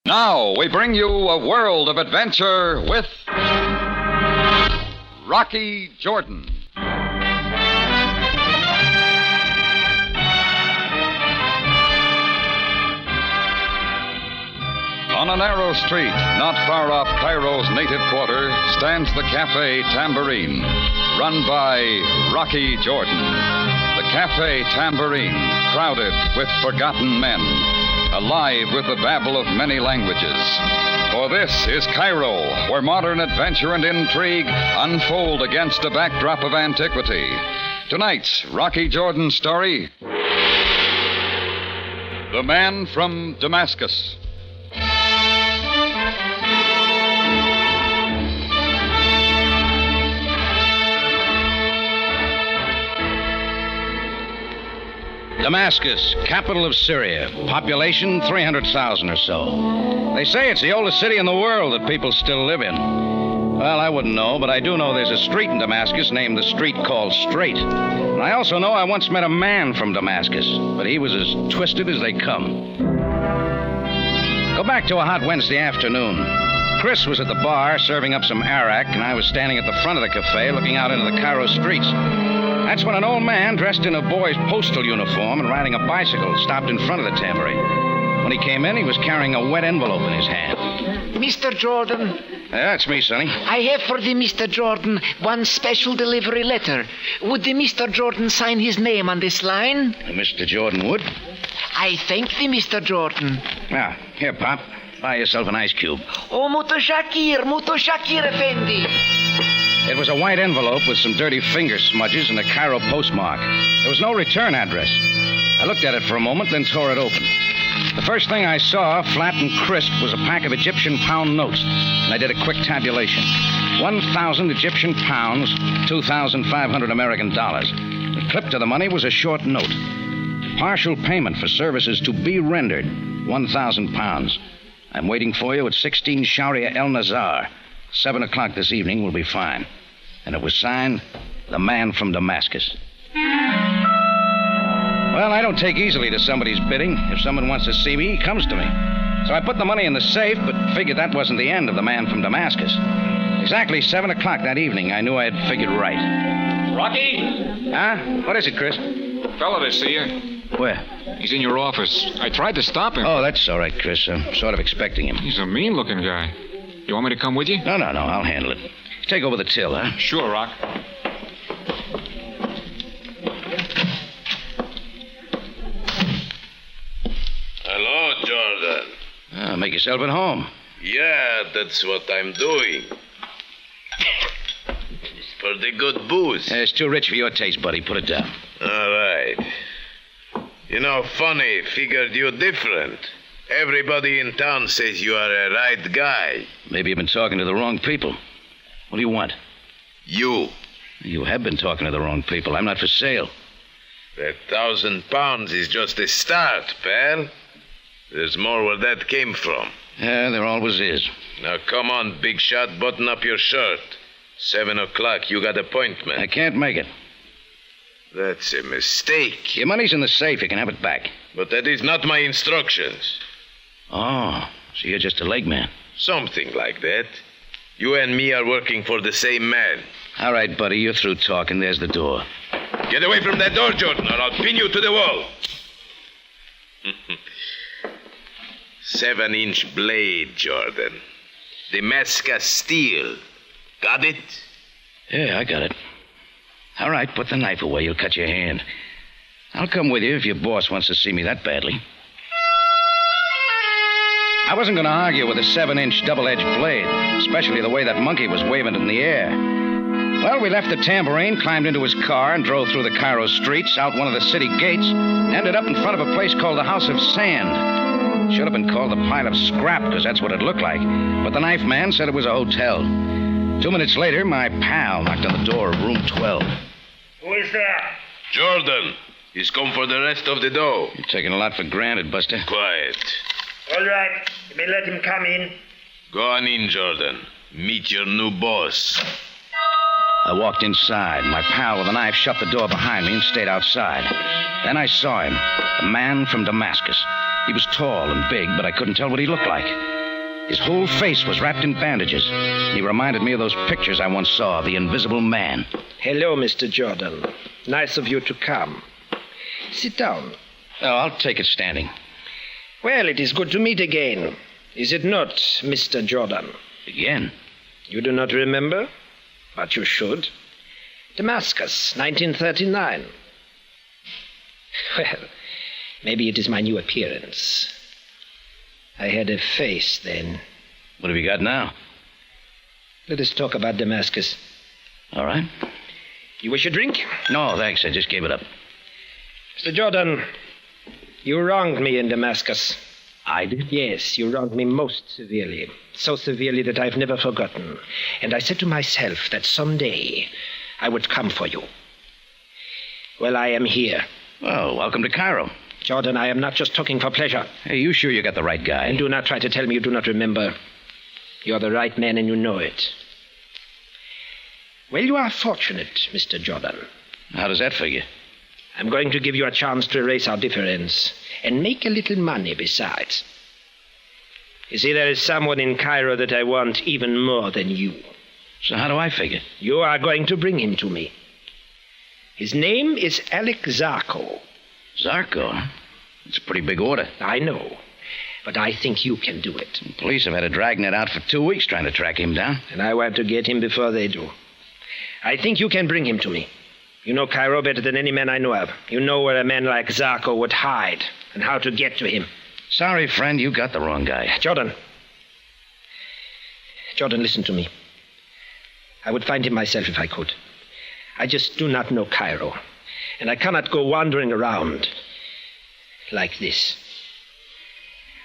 Now we bring you a world of adventure with Rocky Jordan. On a narrow street, not far off Cairo's native quarter, stands the Cafe Tambourine, run by Rocky Jordan. The Cafe Tambourine, crowded with forgotten men, alive with the babble of many languages. For this is Cairo, where modern adventure and intrigue unfold against a backdrop of antiquity. Tonight's Rocky Jordan story, The Man from Damascus. Damascus, capital of Syria. Population 300,000 or so. They say it's the oldest city in the world that people still live in. Well, I wouldn't know, but I do know there's a street in Damascus named the street called Straight. And I also know I once met a man from Damascus, but he was as twisted as they come. Go back to a hot Wednesday afternoon. Chris was at the bar serving up some arak, and I was standing at the front of the cafe looking out into the Cairo streets. That's when an old man dressed in a boy's postal uniform and riding a bicycle stopped in front of the tambourine. When he came in, he was carrying a wet envelope in his hand. Mr. Jordan. Yeah, it's me, Sonny. I have for the Mr. Jordan one special delivery letter. Would the Mr. Jordan sign his name on this line? Mr. Jordan would. I thank the Mr. Jordan. Now, here, Pop. Buy yourself an ice cube. Oh, Mutoshakir Effendi. It was a white envelope with some dirty finger smudges and a Cairo postmark. There was no return address. I looked at it for a moment, then tore it open. The first thing I saw, flat and crisp, was a pack of Egyptian pound notes, and I did a quick tabulation. 1,000 Egyptian pounds, 2,500 American dollars. The clip to the money was a short note. Partial payment for services to be rendered, 1,000 pounds. I'm waiting for you at 16 Sharia El Nazar. 7 o'clock this evening will be fine. And it was signed, The Man from Damascus. Well, I don't take easily to somebody's bidding. If someone wants to see me, he comes to me. So I put the money in the safe, but figured that wasn't the end of The Man from Damascus. Exactly 7 o'clock that evening, I knew I had figured right. Rocky? Huh? What is it, Chris? Fella to see you. Where? He's in your office. I tried to stop him. Oh, that's all right, Chris. I'm sort of expecting him. He's a mean-looking guy. You want me to come with you? No, I'll handle it. Take over the till, huh? Sure, Rock. Hello, Jordan. Make yourself at home. Yeah, that's what I'm doing. It's for the good booze. It's too rich for your taste, buddy. Put it down. All right. You know, funny, figured you different. Everybody in town says you are a right guy. Maybe you've been talking to the wrong people. What do you want? You. You have been talking to the wrong people. I'm not for sale. That 1,000 pounds is just a start, pal. There's more where that came from. Yeah, there always is. Now, come on, big shot, button up your shirt. 7 o'clock, you got appointment. I can't make it. That's a mistake. Your money's in the safe. You can have it back. But that is not my instructions. Oh, so you're just a leg man. Something like that. You and me are working for the same man. All right, buddy, you're through talking. There's the door. Get away from that door, Jordan, or I'll pin you to the wall. 7-inch blade, Jordan. Damascus steel. Got it? Yeah, I got it. All right, put the knife away. You'll cut your hand. I'll come with you if your boss wants to see me that badly. I wasn't going to argue with a 7-inch double-edged blade, especially the way that monkey was waving it in the air. Well, we left the tambourine, climbed into his car, and drove through the Cairo streets, out one of the city gates, and ended up in front of a place called the House of Sand. Should have been called the Pile of Scrap, because that's what it looked like. But the knife man said it was a hotel. 2 minutes later, my pal knocked on the door of room 12. Who is there? Jordan. He's come for the rest of the dough. You're taking a lot for granted, Buster. Quiet. All right. You may let him come in. Go on in, Jordan. Meet your new boss. I walked inside. My pal with a knife shut the door behind me and stayed outside. Then I saw him, the man from Damascus. He was tall and big, but I couldn't tell what he looked like. His whole face was wrapped in bandages. He reminded me of those pictures I once saw of the Invisible Man. Hello, Mr. Jordan. Nice of you to come. Sit down. Oh, I'll take it standing. Well, it is good to meet again. Is it not, Mr. Jordan? Again? You do not remember? But you should. Damascus, 1939. Well, maybe it is my new appearance. I had a face then. What have you got now? Let us talk about Damascus. All right. You wish a drink? No, thanks. I just gave it up. Mr. Jordan, you wronged me in Damascus. I did? Yes, you wronged me most severely. So severely that I've never forgotten. And I said to myself that someday I would come for you. Well, I am here. Well, welcome to Cairo. Jordan, I am not just talking for pleasure. Hey, you sure you got the right guy? And do not try to tell me you do not remember. You're the right man and you know it. Well, you are fortunate, Mr. Jordan. How does that figure? I'm going to give you a chance to erase our difference and make a little money besides. You see, there is someone in Cairo that I want even more than you. So how do I figure? You are going to bring him to me. His name is Alex Zarko. Zarko? Huh? It's a pretty big order. I know, but I think you can do it. The police have had a dragnet out for 2 weeks trying to track him down. And I want to get him before they do. I think you can bring him to me. You know Cairo better than any man I know of. You know where a man like Zarko would hide and how to get to him. Sorry, friend, you got the wrong guy. Jordan, listen to me. I would find him myself if I could. I just do not know Cairo. And I cannot go wandering around like this.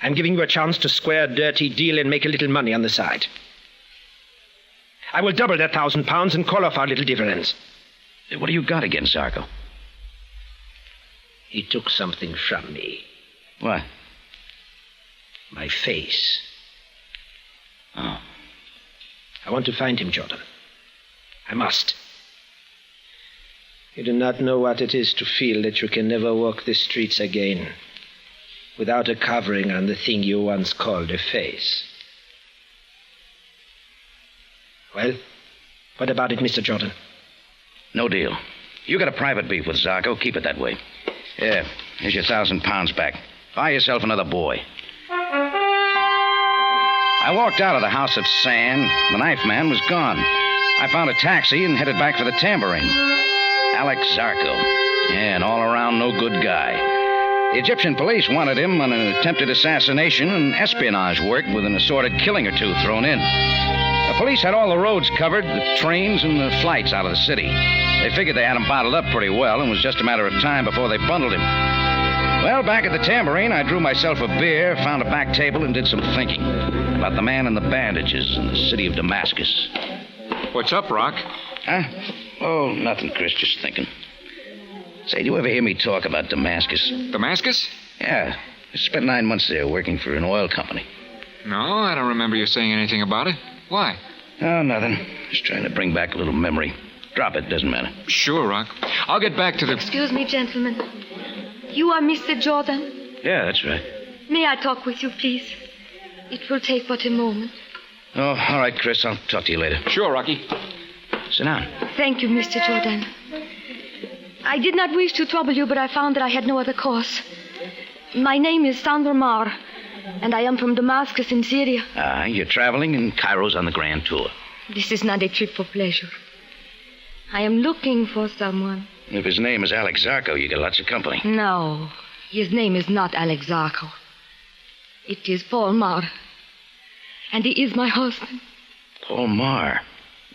I'm giving you a chance to square a dirty deal and make a little money on the side. I will double that £1,000 and call off our little difference. What do you got against Zarko? He took something from me. What? My face. Oh. I want to find him, Jordan. I must. You do not know what it is to feel that you can never walk the streets again without a covering on the thing you once called a face. Well, what about it, Mr. Jordan? No deal. You got a private beef with Zarko. Keep it that way. Yeah, here's your £1,000 back. Buy yourself another boy. I walked out of the house of sand. The knife man was gone. I found a taxi and headed back for the tambourine. Alex Zarko. Yeah, an all-around no good guy. The Egyptian police wanted him on an attempted assassination and espionage work with an assorted killing or two thrown in. The police had all the roads covered, the trains and the flights out of the city. They figured they had him bottled up pretty well and it was just a matter of time before they bundled him. Well, back at the tambourine, I drew myself a beer, found a back table, and did some thinking about the man in the bandages in the city of Damascus. What's up, Rock? Huh? Oh, nothing, Chris, just thinking. Say, do you ever hear me talk about Damascus? Damascus? Yeah. I spent 9 months there working for an oil company. No, I don't remember you saying anything about it. Why? Oh, nothing. Just trying to bring back a little memory. Drop it, doesn't matter. Sure, Rock. I'll get back to the... Excuse me, gentlemen. You are Mr. Jordan? Yeah, that's right. May I talk with you, please? It will take but a moment. Oh, all right, Chris. I'll talk to you later. Sure, Rocky. Sit down. Thank you, Mr. Jordan. I did not wish to trouble you, but I found that I had no other course. My name is Sandra Mar, and I am from Damascus in Syria. You're traveling, and Cairo's on the grand tour. This is not a trip for pleasure. I am looking for someone. If his name is Alex Zarko, you get lots of company. No, his name is not Alex Zarko. It is Paul Mar. And he is my husband. Paul Mar.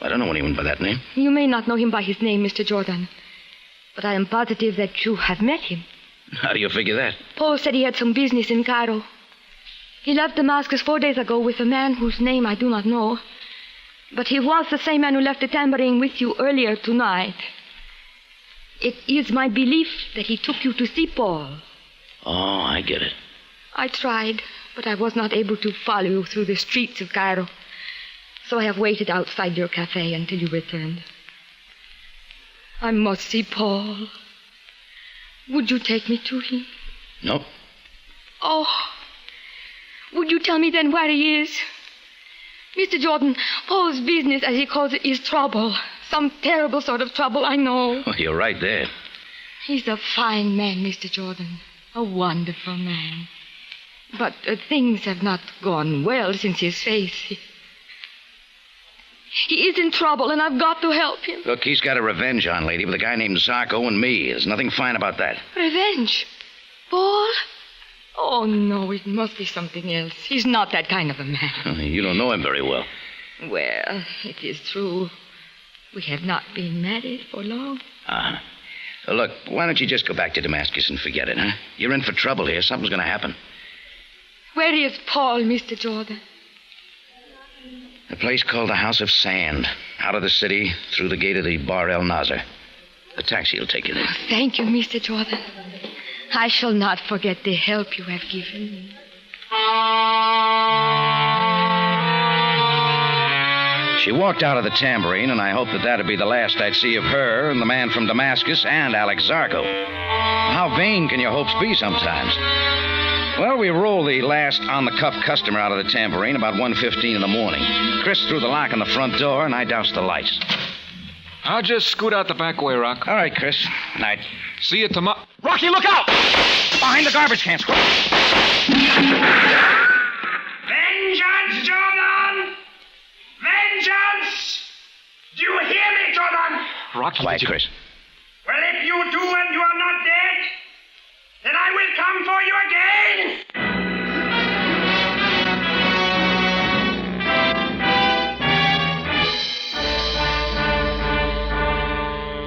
I don't know anyone by that name. You may not know him by his name, Mr. Jordan. But I am positive that you have met him. How do you figure that? Paul said he had some business in Cairo. He left Damascus 4 days ago with a man whose name I do not know. But he was the same man who left the tambourine with you earlier tonight. It is my belief that he took you to see Paul. Oh, I get it. I tried, but I was not able to follow you through the streets of Cairo. So I have waited outside your cafe until you returned. I must see Paul. Would you take me to him? Nope. Oh, would you tell me then where he is? Mr. Jordan, Paul's business, as he calls it, is trouble. Some terrible sort of trouble, I know. Well, you're right there. He's a fine man, Mr. Jordan. A wonderful man. But things have not gone well since his face. He is in trouble, and I've got to help him. Look, he's got a revenge on, lady, with a guy named Zarko and me. There's nothing fine about that. Revenge? Paul? Oh, no, it must be something else. He's not that kind of a man. You don't know him very well. Well, it is true. We have not been married for long. Uh-huh. Look, why don't you just go back to Damascus and forget it, huh? You're in for trouble here. Something's going to happen. Where is Paul, Mr. Jordan? A place called the House of Sand. Out of the city, through the gate of the Bar El Nazar. The taxi will take you there. Thank you, Mr. Jordan. I shall not forget the help you have given me. She walked out of the tambourine, and I hoped that that'd be the last I'd see of her and the man from Damascus and Alex Zarko. How vain can your hopes be sometimes? Well, we rolled the last on-the-cuff customer out of the tambourine about 1:15 in the morning. Chris threw the lock on the front door, and I doused the lights. I'll just scoot out the back way, Rock. All right, Chris. Night. See you tomorrow. Rocky, look out! Behind the garbage cans. Vengeance, Jordan! Vengeance! Do you hear me, Jordan? Rocky, Quiet, Chris. Well, if you do and you are not dead, then I will come for you again!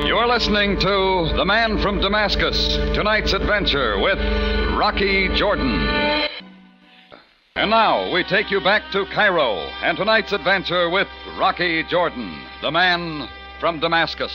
You're listening to The Man from Damascus, tonight's adventure with Rocky Jordan. And now we take you back to Cairo and tonight's adventure with Rocky Jordan, the Man from Damascus.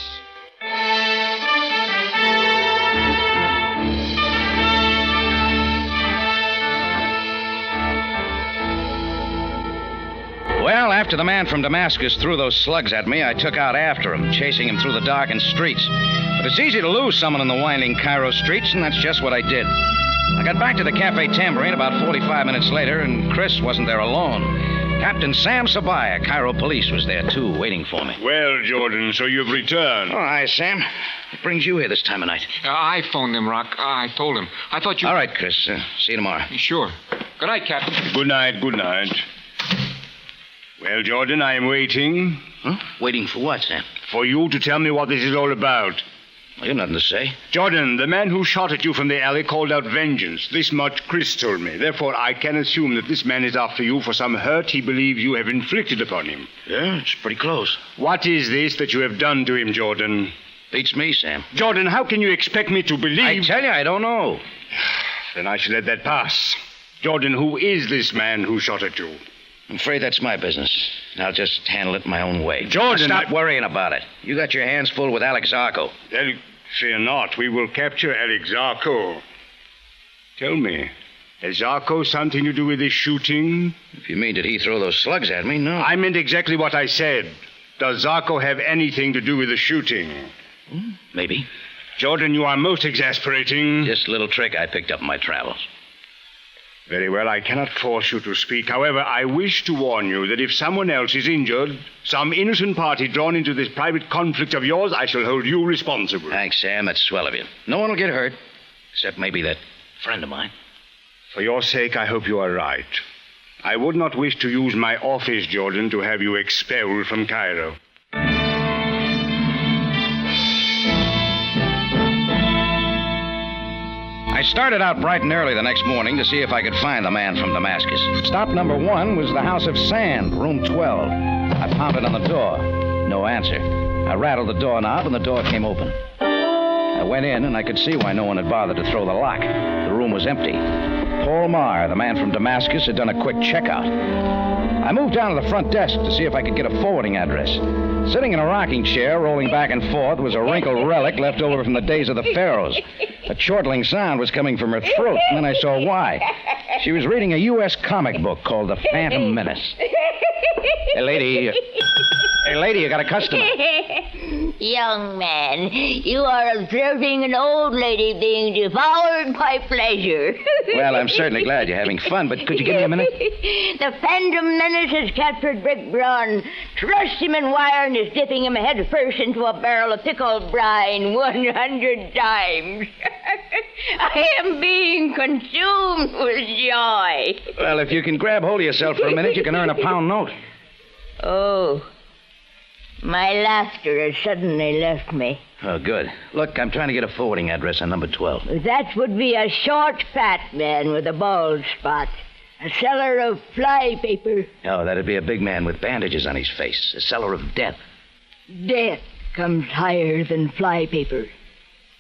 Well, after the man from Damascus threw those slugs at me, I took out after him, chasing him through the darkened streets. But it's easy to lose someone in the winding Cairo streets, and that's just what I did. I got back to the Cafe Tambourine about 45 minutes later, and Chris wasn't there alone. Captain Sam Sabaya, Cairo police, was there, too, waiting for me. Well, Jordan, so you've returned. Oh, hi, Sam. What brings you here this time of night? I phoned him, Rock. I told him. I thought you... All right, Chris. See you tomorrow. Sure. Good night, Captain. Good night, good night. Well, Jordan, I am waiting. Huh? Waiting for what, Sam? For you to tell me what this is all about. Well, you've nothing to say. Jordan, the man who shot at you from the alley called out vengeance. This much Chris told me. Therefore, I can assume that this man is after you for some hurt he believes you have inflicted upon him. Yeah, it's pretty close. What is this that you have done to him, Jordan? Beats me, Sam. Jordan, how can you expect me to believe... I tell you, I don't know. Then I shall let that pass. Jordan, who is this man who shot at you? I'm afraid that's my business. I'll just handle it my own way. Jordan... Now, stop worrying about it. You got your hands full with Alex Zarko. Fear not. We will capture Alex Zarko. Tell me, has Zarko something to do with this shooting? If you mean, did he throw those slugs at me? No. I meant exactly what I said. Does Zarko have anything to do with the shooting? Maybe. Jordan, you are most exasperating. Just a little trick I picked up in my travels. Very well, I cannot force you to speak. However, I wish to warn you that if someone else is injured, some innocent party drawn into this private conflict of yours, I shall hold you responsible. Thanks, Sam. That's swell of you. No one will get hurt, except maybe that friend of mine. For your sake, I hope you are right. I would not wish to use my office, Jordan, to have you expelled from Cairo. I started out bright and early the next morning to see if I could find the man from Damascus. Stop number 1 was the House of Sand, room 12. I pounded on the door. No answer. I rattled the doorknob, and the door came open. I went in, and I could see why no one had bothered to throw the lock. The room was empty. Paul Marr, the man from Damascus, had done a quick checkout. I moved down to the front desk to see if I could get a forwarding address. Sitting in a rocking chair, rolling back and forth, was a wrinkled relic left over from the days of the pharaohs. A chortling sound was coming from her throat, and then I saw why. She was reading a U.S. comic book called The Phantom Menace. Hey, lady. Hey, lady, you got a customer. Young man, you are observing an old lady being devoured by pleasure. Well, I'm certainly glad you're having fun, but could you give me a minute? The Phantom Menace has captured Brick Braun, thrust him in wire, and is dipping him head first into a barrel of pickled brine 100 times. I am being consumed with joy. Well, if you can grab hold of yourself for a minute, you can earn a £1 note. Oh, my laughter has suddenly left me. Oh, good. Look, I'm trying to get a forwarding address on number 12. That would be a short, fat man with a bald spot. A seller of fly paper. Oh, that'd be a big man with bandages on his face. A seller of death. Death comes higher than fly paper.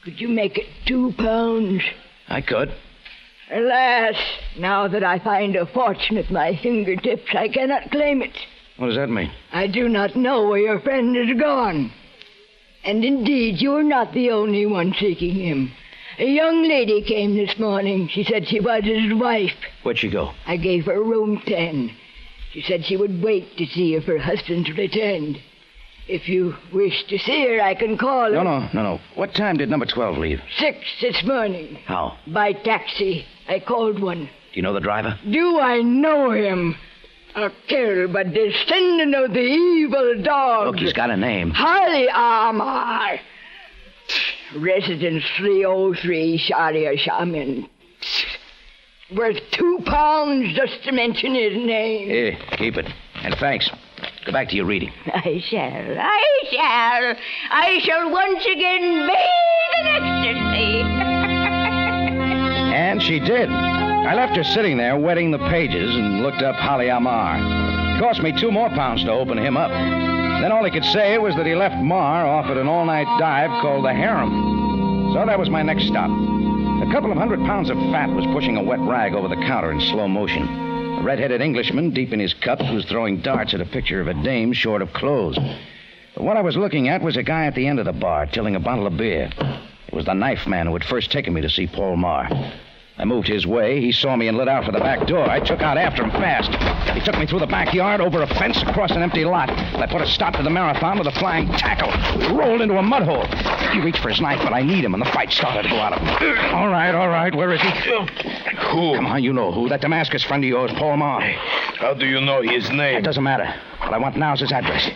Could you make it £2? I could. Alas, now that I find a fortune at my fingertips, I cannot claim it. What does that mean? I do not know where your friend is gone. And indeed, you are not the only one seeking him. A young lady came this morning. She said she was his wife. Where'd she go? I gave her room 10. She said she would wait to see if her husband returned. If you wish to see her, I can call her. No. What time did number 12 leave? 6 this morning. How? By taxi. I called one. Do you know the driver? Do I know him? A kill, but descendant of the evil dog. Look, he's got a name. Holly Amar. Residence 303, Sharia Shaman. Worth £2 just to mention his name. Here, keep it. And thanks. Go back to your reading. I shall once again bathe in ecstasy. And she did. I left her sitting there wetting the pages and looked up Holly Amar. It cost me £2 more to open him up. Then all he could say was that he left Mar off at an all-night dive called the Harem. So that was my next stop. A couple of £100 of fat was pushing a wet rag over the counter in slow motion. A red-headed Englishman, deep in his cups, was throwing darts at a picture of a dame short of clothes. But what I was looking at was a guy at the end of the bar tilling a bottle of beer. It was the knife man who had first taken me to see Paul Mar. I moved his way. He saw me and lit out for the back door. I took out after him fast. He took me through the backyard, over a fence, across an empty lot. I put a stop to the marathon with a flying tackle. We rolled into a mud hole. He reached for his knife, but I need him, and the fight started to go out of him. All right. Where is he? Who? Come on, you know who. That Damascus friend of yours, Paul Mar. How do you know his name? It doesn't matter. What I want now is his address.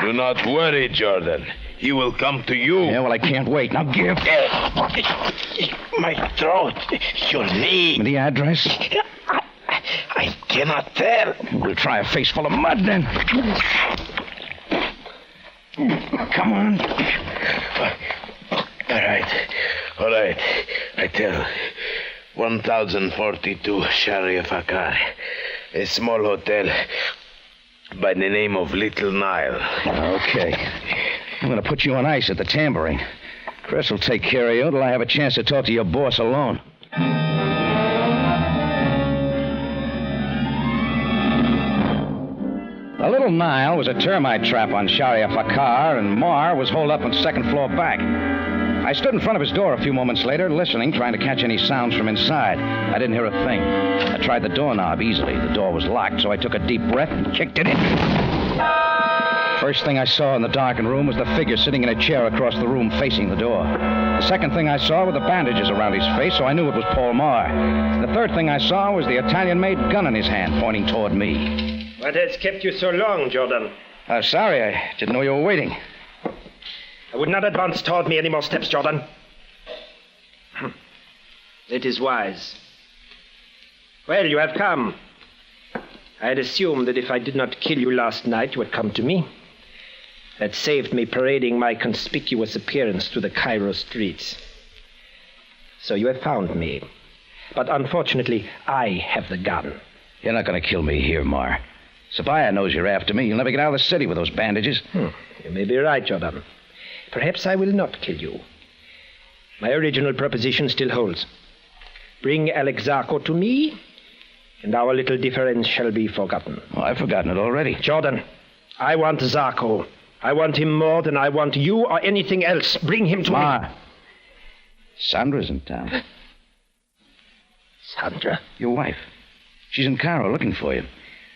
Do not worry, Jordan. He will come to you. Yeah, well, I can't wait. Now give. My throat. Your name. The address? I cannot tell. We'll try a face full of mud, then. Come on. All right. I tell. 1042 Sharia Fakar. A small hotel by the name of Little Nile. Okay. I'm going to put you on ice at the tambourine. Chris will take care of you till I have a chance to talk to your boss alone. The Little Nile was a termite trap on Sharia Fakar, and Mar was holed up on the second floor back. I stood in front of his door a few moments later, listening, trying to catch any sounds from inside. I didn't hear a thing. I tried the doorknob easily. The door was locked, so I took a deep breath and kicked it in. First thing I saw in the darkened room was the figure sitting in a chair across the room facing the door. The second thing I saw were the bandages around his face, so I knew it was Paul Mar. The third thing I saw was the Italian-made gun in his hand pointing toward me. What has kept you so long, Jordan? Sorry, I didn't know you were waiting. I would not advance toward me any more steps, Jordan. It is wise. Well, you have come. I had assumed that if I did not kill you last night, you would come to me. That saved me parading my conspicuous appearance through the Cairo streets. So you have found me. But unfortunately, I have the gun. You're not going to kill me here, Mar. Sabaya knows you're after me. You'll never get out of the city with those bandages. You may be right, Jordan. Perhaps I will not kill you. My original proposition still holds. Bring Alexaco to me, and our little difference shall be forgotten. Oh, I've forgotten it already. Jordan, I want Zarko. I want him more than I want you or anything else. Bring him to me. Sandra's in town. Sandra? Your wife. She's in Cairo looking for you.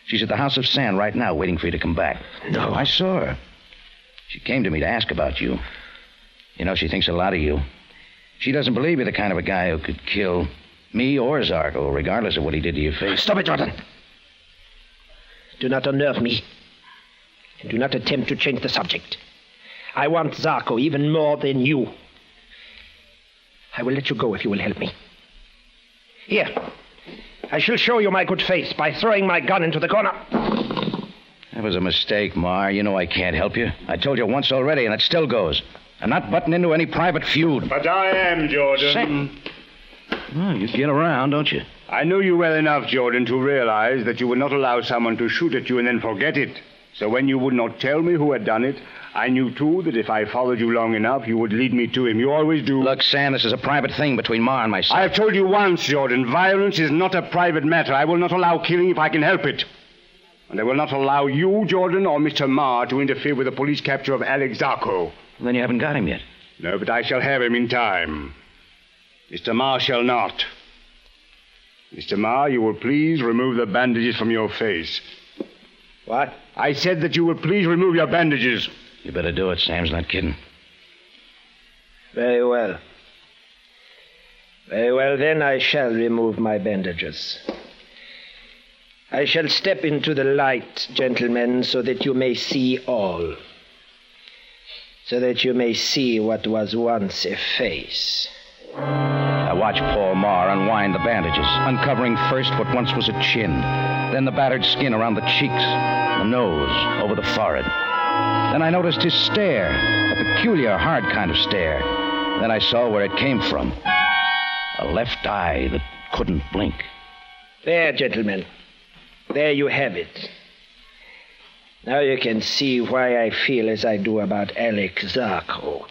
She's at the House of Sand right now, waiting for you to come back. No. I saw her. She came to me to ask about you. You know, she thinks a lot of you. She doesn't believe you're the kind of a guy who could kill me or Zarko, regardless of what he did to your face. Stop it, Jordan. Do not unnerve me. And do not attempt to change the subject. I want Zarko even more than you. I will let you go if you will help me. Here. I shall show you my good faith by throwing my gun into the corner. That was a mistake, Mar. You know I can't help you. I told you once already, and it still goes. I'm not butting into any private feud. But I am, Jordan. Well, you get around, don't you? I knew you well enough, Jordan, to realize that you would not allow someone to shoot at you and then forget it. So when you would not tell me who had done it, I knew, too, that if I followed you long enough, you would lead me to him. You always do. Look, Sam, this is a private thing between Ma and myself. I have told you once, Jordan, violence is not a private matter. I will not allow killing if I can help it. And I will not allow you, Jordan, or Mr. Ma to interfere with the police capture of Alex Zarko. Then you haven't got him yet. No, but I shall have him in time. Mr. Ma shall not. Mr. Ma, you will please remove the bandages from your face. What? I said that you will please remove your bandages. You better do it. Sam's not kidding. Very well. Very well, then I shall remove my bandages. I shall step into the light, gentlemen, so that you may see all. So that you may see what was once a face. I watched Paul Marr unwind the bandages, uncovering first what once was a chin, then the battered skin around the cheeks, the nose, over the forehead. Then I noticed his stare, a peculiar, hard kind of stare. Then I saw where it came from. A left eye that couldn't blink. There, gentlemen. There you have it. Now you can see why I feel as I do about Alex Zarko.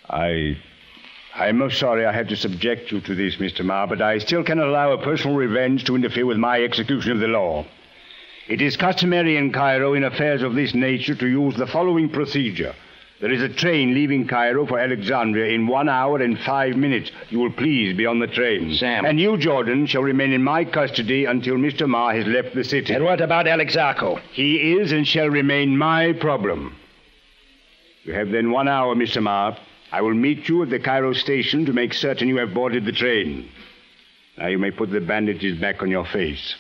I'm most sorry I had to subject you to this, Mr. Ma, but I still cannot allow a personal revenge to interfere with my execution of the law. It is customary in Cairo in affairs of this nature to use the following procedure. There is a train leaving Cairo for Alexandria in 1 hour and 5 minutes. You will please be on the train. Sam. And you, Jordan, shall remain in my custody until Mr. Ma has left the city. And what about Alex Zarko? He is and shall remain my problem. You have then 1 hour, Mr. Ma. I will meet you at the Cairo station to make certain you have boarded the train. Now you may put the bandages back on your face.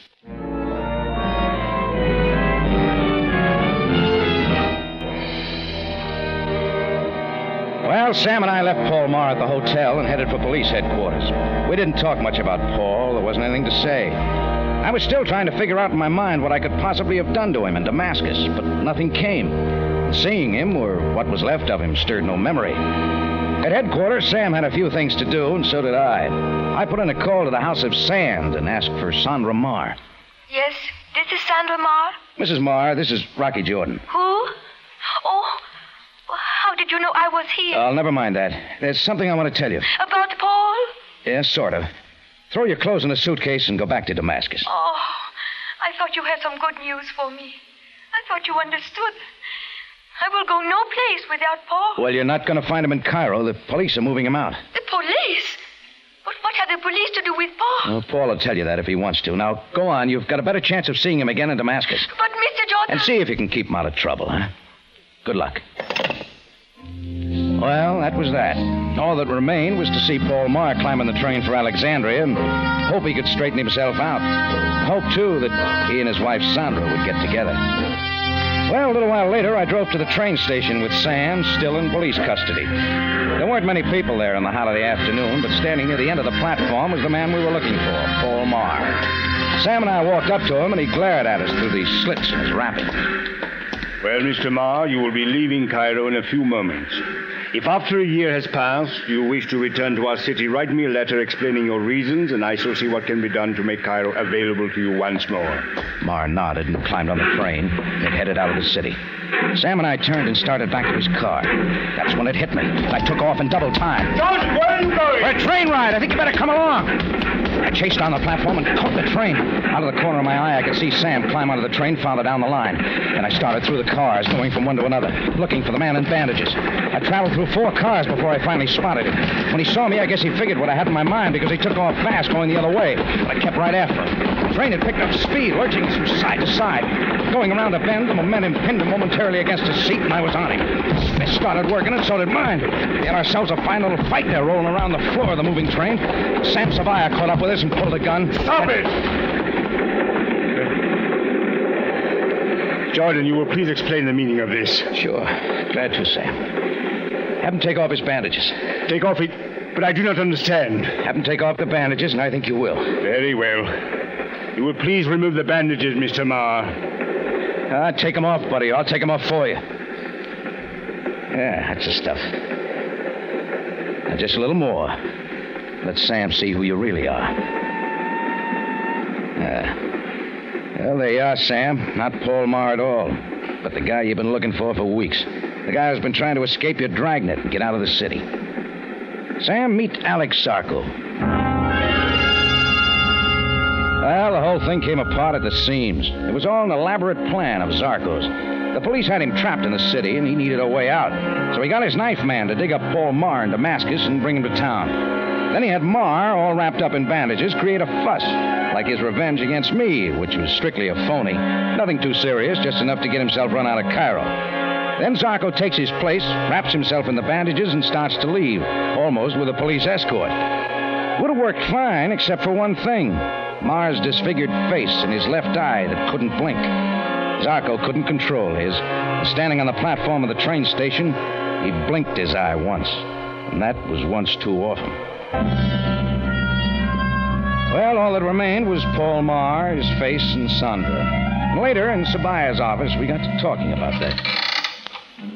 Well, Sam and I left Paul Marr at the hotel and headed for police headquarters. We didn't talk much about Paul. There wasn't anything to say. I was still trying to figure out in my mind what I could possibly have done to him in Damascus, but nothing came. And seeing him, or what was left of him, stirred no memory. At headquarters, Sam had a few things to do, and so did I. I put in a call to the House of Sand and asked for Sandra Marr. Yes, this is Sandra Marr. Mrs. Marr, this is Rocky Jordan. Who? Oh, how did you know I was here? Never mind that. There's something I want to tell you. About Paul? Yes, sort of. Throw your clothes in a suitcase and go back to Damascus. Oh, I thought you had some good news for me. I thought you understood. I will go no place without Paul. Well, you're not going to find him in Cairo. The police are moving him out. The police? But what have the police to do with Paul? Well, Paul will tell you that if he wants to. Now, go on. You've got a better chance of seeing him again in Damascus. But, Mr. Jordan... And see if you can keep him out of trouble, huh? Good luck. Well, that was that. All that remained was to see Paul Marr climb on the train for Alexandria and hope he could straighten himself out. Hope, too, that he and his wife Sandra would get together. Well, a little while later, I drove to the train station with Sam, still in police custody. There weren't many people there on the hot of the afternoon, but standing near the end of the platform was the man we were looking for, Paul Marr. Sam and I walked up to him, and he glared at us through these slits in his wrapping. Well, Mr. Marr, you will be leaving Cairo in a few moments. If after a year has passed, you wish to return to our city, write me a letter explaining your reasons, and I shall see what can be done to make Cairo available to you once more. Marr nodded and climbed on the train and headed out of the city. Sam and I turned and started back to his car. That's when it hit me. I took off in double time. George, where are you going? For a train ride. I think you better come along. I chased down the platform and caught the train. Out of the corner of my eye, I could see Sam climb onto the train farther down the line. And I started through the cars, going from one to another, looking for the man in bandages. I traveled through 4 cars before I finally spotted him. When he saw me, I guess he figured what I had in my mind because he took off fast going the other way. But I kept right after him. train had picked up speed, lurching from side to side. Going around a bend, the momentum pinned him momentarily against his seat, and I was on him. His fist started working, and so did mine. We had ourselves a fine little fight there, rolling around the floor of the moving train. Sam Sabaya caught up with us and pulled a gun. Stop it! Jordan, you will please explain the meaning of this. Sure. Glad to, Sam. Have him take off his bandages. Take off it, but I do not understand. Have him take off the bandages, and I think you will. Very well. You will please remove the bandages, Mr. Marr. Take them off, buddy. I'll take them off for you. Yeah, that's the stuff. Now, just a little more. Let Sam see who you really are. Well, there you are, Sam. Not Paul Marr at all, but the guy you've been looking for weeks. The guy who's been trying to escape your dragnet and get out of the city. Sam, meet Alex Zarko. Well, the whole thing came apart at the seams. It was all an elaborate plan of Zarko's. The police had him trapped in the city, and he needed a way out. So he got his knife man to dig up Paul Marr in Damascus and bring him to town. Then he had Marr, all wrapped up in bandages, create a fuss, like his revenge against me, which was strictly a phony. Nothing too serious, just enough to get himself run out of Cairo. Then Zarko takes his place, wraps himself in the bandages, and starts to leave, almost with a police escort. Would have worked fine, except for one thing. Marr's disfigured face and his left eye that couldn't blink. Zarko couldn't control his. Standing on the platform of the train station, he blinked his eye once. And that was once too often. Well, all that remained was Paul Marr, his face, and Sandra. And later, in Sabaya's office, we got to talking about that.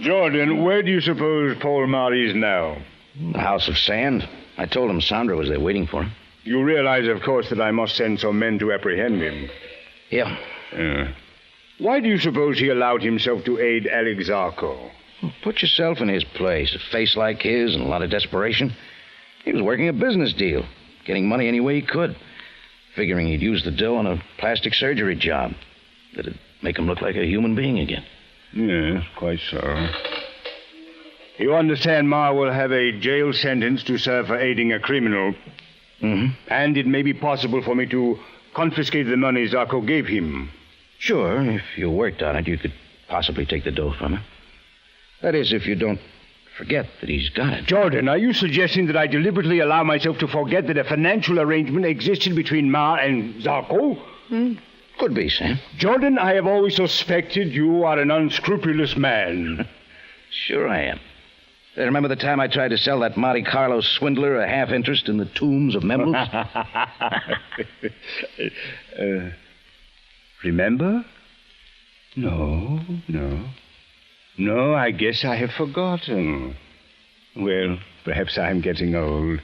Jordan, where do you suppose Paul Marr is now? The House of Sand. I told him Sandra was there waiting for him. You realize, of course, that I must send some men to apprehend him. Yeah. Why do you suppose he allowed himself to aid Alex Zarko? Put yourself in his place. A face like his and a lot of desperation. He was working a business deal, getting money any way he could, figuring he'd use the dough on a plastic surgery job that'd make him look like a human being again. Yes, quite so. You understand Marr will have a jail sentence to serve for aiding a criminal. Mm-hmm. And it may be possible for me to confiscate the money Zarko gave him. Sure, if you worked on it, you could possibly take the dough from him. That is, if you don't forget that he's got it. Jordan, are you suggesting that I deliberately allow myself to forget that a financial arrangement existed between Marr and Zarko? Could be, Sam. Jordan, I have always suspected you are an unscrupulous man. Sure I am. Remember the time I tried to sell that Monte Carlo swindler a half interest in the tombs of Memlus? Remember? No, I guess I have forgotten. Well, perhaps I'm getting old.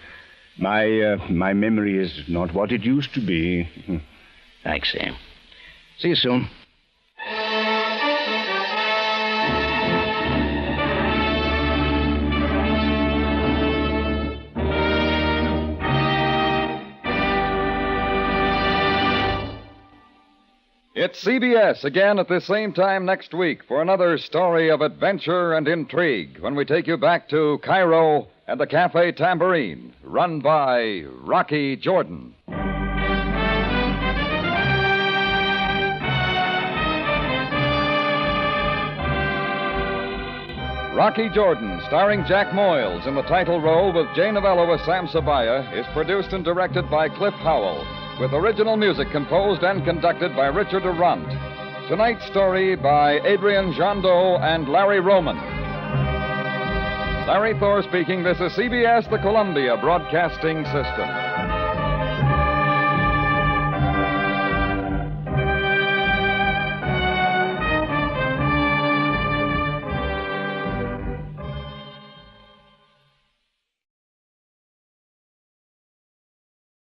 My memory is not what it used to be. Thanks, Sam. See you soon. It's CBS again at the same time next week for another story of adventure and intrigue when we take you back to Cairo and the Cafe Tambourine, run by Rocky Jordan. Rocky Jordan, starring Jack Moyles in the title role with Jay Novello as Sam Sabaya, is produced and directed by Cliff Howell, with original music composed and conducted by Richard Durant. Tonight's story by Adrian Jandot and Larry Roman. Larry Thor speaking. This is CBS, the Columbia Broadcasting System.